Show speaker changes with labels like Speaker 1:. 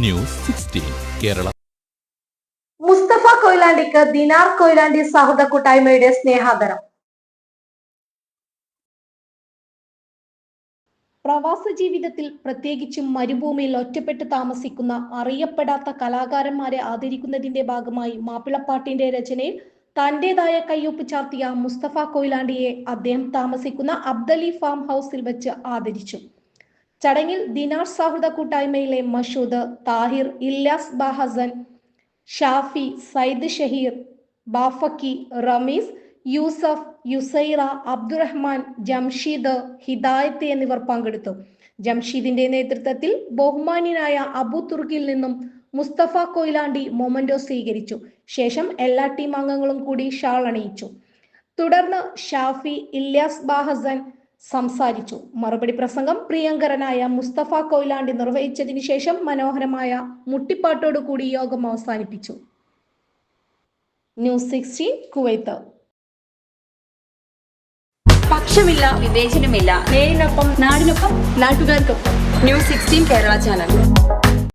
Speaker 1: News 16 Kerala.
Speaker 2: Mustafa കൊയിലാണ്ടിക്ക് ദിനാർ കൊയിലാണ്ടി സൗഹൃദ കൂട്ടായ്മയുടെ സ്നേഹാദരം.
Speaker 3: പ്രവാസ ജീവിതത്തിൽ പ്രത്യേകിച്ചും മരുഭൂമിയിൽ ഒറ്റപ്പെട്ട് താമസിക്കുന്ന അറിയപ്പെടാത്ത കലാകാരന്മാരെ ആദരിക്കുന്നതിന്റെ ഭാഗമായി മാപ്പിളപ്പാട്ടിന്റെ രചനയിൽ തന്റേതായ കയ്യൊപ്പ് ചാർത്തിയ മുസ്തഫ കൊയിലാണ്ടിയെ അദ്ദേഹം താമസിക്കുന്ന അബ്ദലി ഫാം ഹൗസിൽ വെച്ച് ആദരിച്ചു. ചടങ്ങിൽ ദിനാർ സൗഹൃദ കൂട്ടായ്മയിലെ മഷൂദ്, താഹിർ, ഇല്യാസ് ബാഹസൻ, ഷാഫി, സയ്യിദ് ഷഹീർ, ബാഫക്കി, റമീസ്, യൂസഫ്, യുസൈറ, അബ്ദുറഹ്മാൻ, ജംഷീദ്, ഹിദായത്ത് എന്നിവർ പങ്കെടുത്തു. ജംഷീദിന്റെ നേതൃത്വത്തിൽ ബഹുമാന്യനായ അബു തുർക്കിൽ നിന്നും മുസ്തഫ കൊയിലാണ്ടി മൊമന്റോ സ്വീകരിച്ചു. ശേഷം എല്ലാ ടീം അംഗങ്ങളും കൂടി ഷാൾ അണിയിച്ചു. തുടർന്ന് ഷാഫി, ഇല്യാസ് ബാഹസൻ സംസാരിച്ചു. മറുപടി പ്രസംഗം പ്രിയങ്കരനായ മുസ്തഫ കൊയിലാണ്ടി നിർവഹിച്ചതിനു ശേഷം മനോഹരമായ മുട്ടിപ്പാട്ടോടു കൂടി യോഗം അവസാനിപ്പിച്ചു. News 16 Kuwait.
Speaker 4: പക്ഷമില്ല, വിവേചനമില്ല. നേരിനൊപ്പം, നാടിനൊപ്പം, നാട്ടുകാർക്കൊപ്പം. News 16 Kerala channel.